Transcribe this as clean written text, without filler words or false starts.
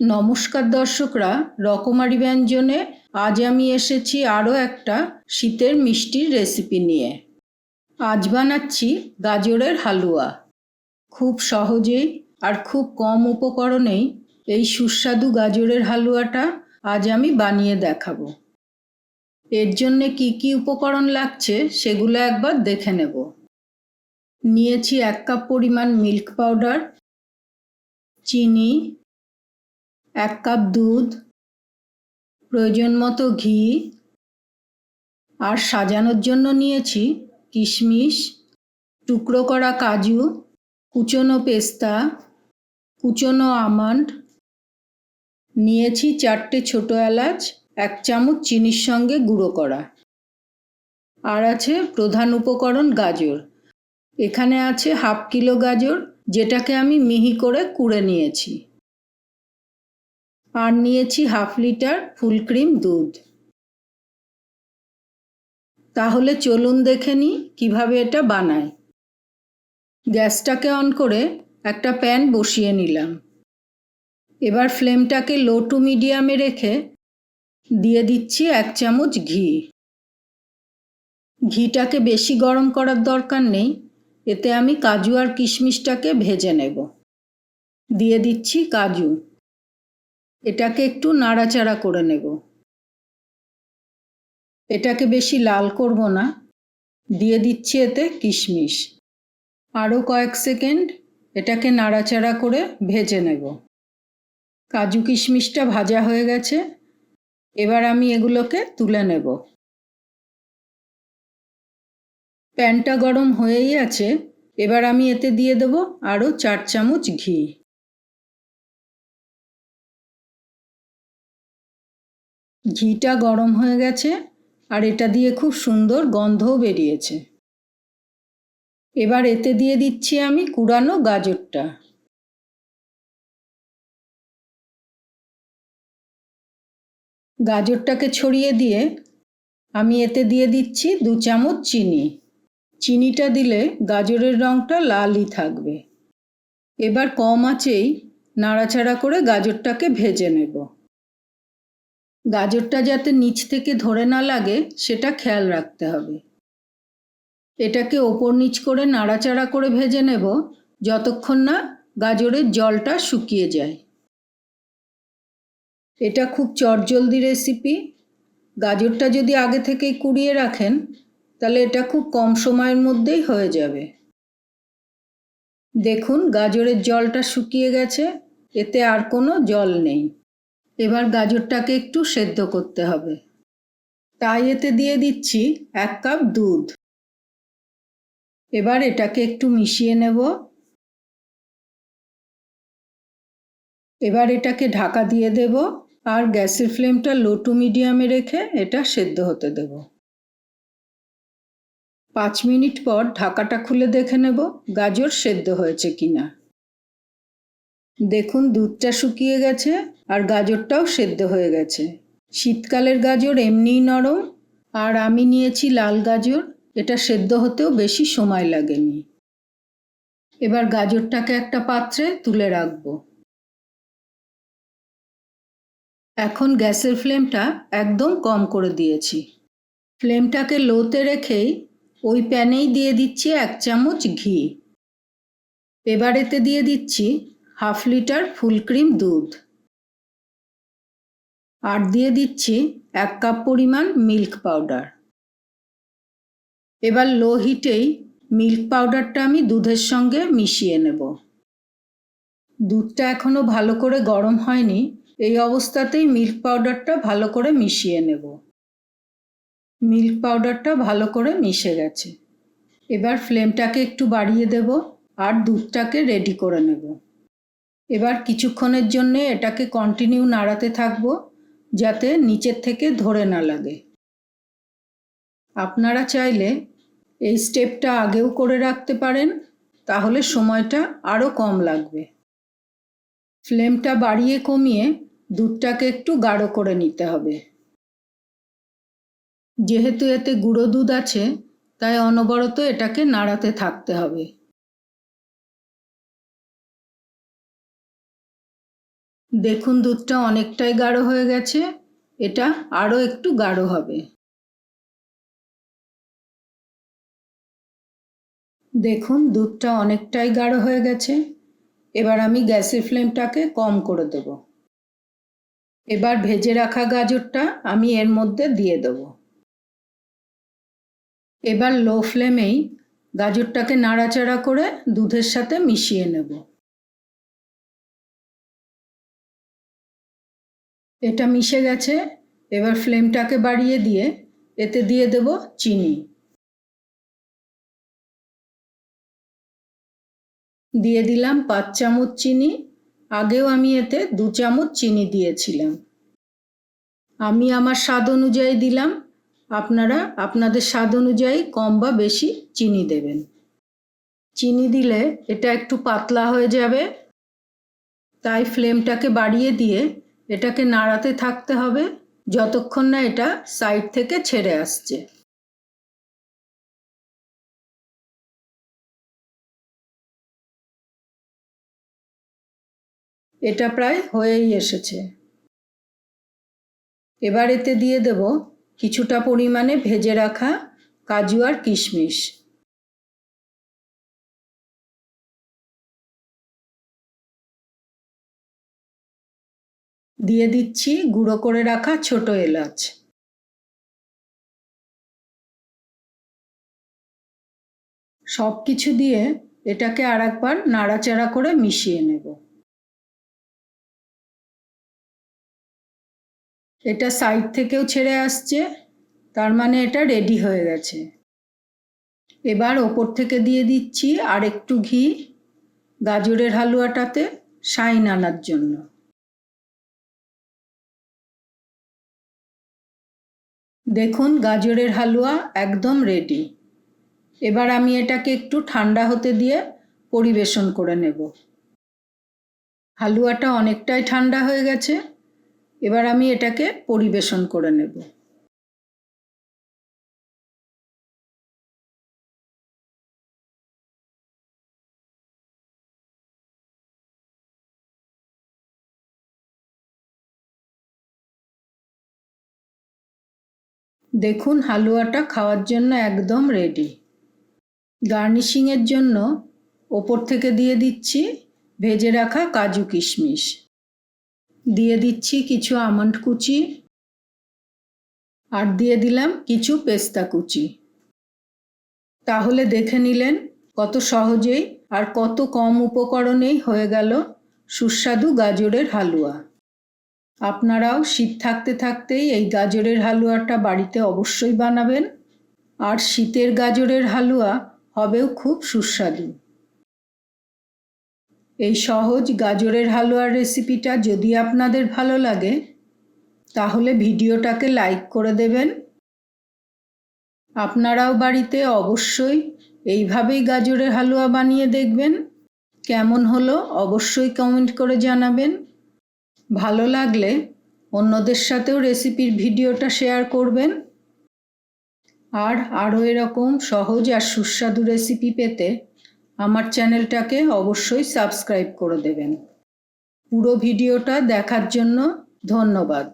নমস্কার দর্শকরা, রকমারি ব্যঞ্জনে আজ আমি এসেছি আরও একটা শীতের মিষ্টির রেসিপি নিয়ে। আজ বানাচ্ছি গাজরের হালুয়া। খুব সহজেই আর খুব কম উপকরণেই এই সুস্বাদু গাজরের হালুয়াটা আজ আমি বানিয়ে দেখাবো। এর জন্যে কি কি উপকরণ লাগছে সেগুলো একবার দেখে নেব। নিয়েছি 1 কাপ পরিমাণ মিল্ক পাউডার, চিনি, 1 কাপ দুধ, প্রয়োজন মতো ঘি, আর সাজানোর জন্য নিয়েছি কিশমিশ, টুকরো করা কাজু, কুচনো পেস্তা, কুচনো আমন্ড, নিয়েছি 4টে ছোট এলাচ, 1 চামচ চিনির সঙ্গে গুঁড়ো করা। আর আছে প্রধান উপকরণ গাজর। এখানে আছে 1/2 কিলো গাজর, যেটাকে আমি মিহি করে কুড়ে নিয়েছি। আর নিয়েছি 1/2 লিটার ফুল ক্রিম দুধ। তাহলে চলুন দেখে নিই কীভাবে এটা বানায়। গ্যাসটাকে অন করে একটা প্যান বসিয়ে নিলাম। এবার ফ্লেমটাকে লো টু মিডিয়ামে রেখে দিয়ে দিচ্ছি 1 চামচ ঘি। ঘিটাকে বেশি গরম করার দরকার নেই, এতে আমি কাজু আর কিশমিশটাকে ভেজে নেব। দিয়ে দিচ্ছি কাজু। এটাকে একটু নাড়াচাড়া করে নেব। এটাকে বেশি লাল করব না। দিয়ে দিচ্ছি এতে কিশমিশ। আরও কয়েক সেকেন্ড এটাকে নাড়াচাড়া করে ভেজে নেব। কাজু কিশমিশটা ভাজা হয়ে গেছে। এবার আমি এগুলোকে তুলে নেব। প্যানটা গরম হয়েই আছে। এবার আমি এতে দিয়ে দেব আরও 4 চামচ ঘি। ঘিটা গরম হয়ে গেছে আর এটা দিয়ে খুব সুন্দর গন্ধও বেরিয়েছে। এবার এতে দিয়ে দিচ্ছি আমি কুড়ানো গাজরটা। গাজরটাকে ছড়িয়ে দিয়ে আমি এতে দিয়ে দিচ্ছি 2 চামচ চিনি। চিনিটা দিলে গাজরের রঙটা লালই থাকবে। এবার কম আঁচেই নাড়াচাড়া করে গাজরটাকে ভেজে নেব। গাজরটা যাতে নিচ থেকে ধরে না লাগে সেটা খেয়াল রাখতে হবে। এটাকে ওপর নিচ করে নাড়াচাড়া করে ভেজে নেব যতক্ষণ না গাজরের জলটা শুকিয়ে যায়। এটা খুব চটজলদি রেসিপি। গাজরটা যদি আগে থেকেই কুড়িয়ে রাখেন তাহলে এটা খুব কম সময়ের মধ্যেই হয়ে যাবে। দেখুন গাজরের জলটা শুকিয়ে গেছে, এতে আর কোনো জল নেই। এবার গাজরটাকে একটু সেদ্ধ করতে হবে, তাই এতে দিয়ে দিচ্ছি 1 কাপ দুধ। এবার এটাকে একটু মিশিয়ে নেব। এবার এটাকে ঢাকা দিয়ে দেব আর গ্যাসের ফ্লেমটা লো টু মিডিয়ামে রেখে এটা সেদ্ধ হতে দেব। 5 মিনিট পর ঢাকাটা খুলে দেখে নেব গাজর সেদ্ধ হয়েছে কিনা। দেখুন দুধটা শুকিয়ে গেছে আর গাজরটাও সেদ্ধ হয়ে গেছে। শীতকালের গাজর এমনিই নরম, আর আমি নিয়েছি লাল গাজর, এটা সেদ্ধ হতেও বেশি সময় লাগেনি। এবার গাজরটাকে একটা পাত্রে তুলে রাখবো। এখন গ্যাসের ফ্লেমটা একদম কম করে দিয়েছি। ফ্লেমটাকে লোতে রেখেই ওই প্যানেই দিয়ে দিচ্ছি 1 চামচ ঘি। এবার এতে দিয়ে দিচ্ছি 1/2 লিটার ফুল ক্রিম দুধ। আর দিয়ে দিচ্ছি 1 কাপ পরিমাণ মিল্ক পাউডার। এবার লো হিটেই মিল্ক পাউডারটা আমি দুধের সঙ্গে মিশিয়ে নেব। দুধটা এখনো ভালো করে গরম হয়নি, এই অবস্থাতেই মিল্ক পাউডারটা ভালো করে মিশিয়ে নেব। মিল্ক পাউডারটা ভালো করে মিশে গেছে। এবার ফ্লেমটাকে একটু বাড়িয়ে দেব আর দুধটাকে রেডি করে নেব। এবার কিছুক্ষণের জন্য এটাকে কন্টিনিউ নাড়াতে থাকবো যাতে নিচের থেকে ধরে না লাগে। আপনারা চাইলে এই স্টেপটা আগেও করে রাখতে পারেন, তাহলে সময়টা আরও কম লাগবে। ফ্লেমটা বাড়িয়ে কমিয়ে দুধটাকে একটু গাঢ় করে নিতে হবে। যেহেতু এতে গুঁড়ো দুধ আছে তাই অনবরত এটাকে নাড়াতে থাকতে হবে। দেখুন দুধটা অনেকটাই গাঢ় হয়ে গেছে, এটা আরও একটু গাঢ় হবে। দেখুন দুধটা অনেকটাই গাঢ় হয়ে গেছে, এবার আমি গ্যাসের ফ্লেমটাকে কম করে দেব। এবার ভেজে রাখা গাজরটা আমি এর মধ্যে দিয়ে দেব। এবার লো ফ্লেমেই গাজরটাকে নাড়াচাড়া করে দুধের সাথে মিশিয়ে নেব। এটা মিশে গেছে, এবার ফ্লেমটাকে বাড়িয়ে দিয়ে এতে দিয়ে দেব চিনি। দিয়ে দিলাম 5 চামচ চিনি, আগেও আমি এতে 2 চামচ চিনি দিয়েছিলাম। আমি আমার স্বাদ অনুযায়ী দিলাম, আপনারা আপনাদের স্বাদ অনুযায়ী কম বা বেশি চিনি দেবেন। চিনি দিলে এটা একটু পাতলা হয়ে যাবে, তাই ফ্লেমটাকে বাড়িয়ে দিয়ে এটাকে নাড়াতে থাকতে হবে যতক্ষণ না এটা সাইড থেকে ছেড়ে আসছে। এটা প্রায় হয়েই এসেছে। এবার এতে দিয়ে দেব কিছুটা পরিমাণে ভেজে রাখা কাজু আর কিশমিশ। দিয়ে দিচ্ছি গুঁড়ো করে রাখা ছোট এলাচ। সব কিছু দিয়ে এটাকে আরেকবার নাড়াচাড়া করে মিশিয়ে নেব। এটা সাইড থেকেও ছেড়ে আসছে, তার মানে এটা রেডি হয়ে গেছে। এবার ওপর থেকে দিয়ে দিচ্ছি আর একটু ঘি গাজরের হালুয়াটাতে শাইন আনার জন্য। দেখুন গাজরের হালুয়া একদম রেডি। এবার আমি এটাকে একটু ঠান্ডা হতে দিয়ে পরিবেশন করে নেব। হালুয়াটা অনেকটাই ঠান্ডা হয়ে গেছে, এবার আমি এটাকে পরিবেশন করে নেব। দেখুন হালুয়াটা খাওয়ার জন্য একদম রেডি। গার্নিশিংয়ের জন্য ওপর থেকে দিয়ে দিচ্ছি ভেজে রাখা কাজু কিশমিশ, দিয়ে দিচ্ছি কিছু আমন্ড কুচি, আর দিয়ে দিলাম কিছু পেস্তা কুচি। তাহলে দেখে নিলেন কত সহজেই আর কত কম উপকরণেই হয়ে গেল সুস্বাদু গাজরের হালুয়া। আপনারাও শীত থাকতে থাকতেই এই গাজরের হালুয়াটা বাড়িতে অবশ্যই বানাবেন, আর শীতের গাজরের হালুয়া হবেও খুব সুস্বাদু। এই সহজ গাজরের হালুয়ার রেসিপিটা যদি আপনাদের ভালো লাগে তাহলে ভিডিওটাকে লাইক করে দেবেন। আপনারাও বাড়িতে অবশ্যই এইভাবেই গাজরের হালুয়া বানিয়ে দেখবেন। কেমন হলো অবশ্যই কমেন্ট করে জানাবেন। ভালো লাগলে অন্যদের সাথেও রেসিপির ভিডিওটা শেয়ার করবেন। আর আরও এরকম সহজ আর সুস্বাদু রেসিপি পেতে আমার চ্যানেলটাকে অবশ্যই সাবস্ক্রাইব করে দেবেন। পুরো ভিডিওটা দেখার জন্য ধন্যবাদ।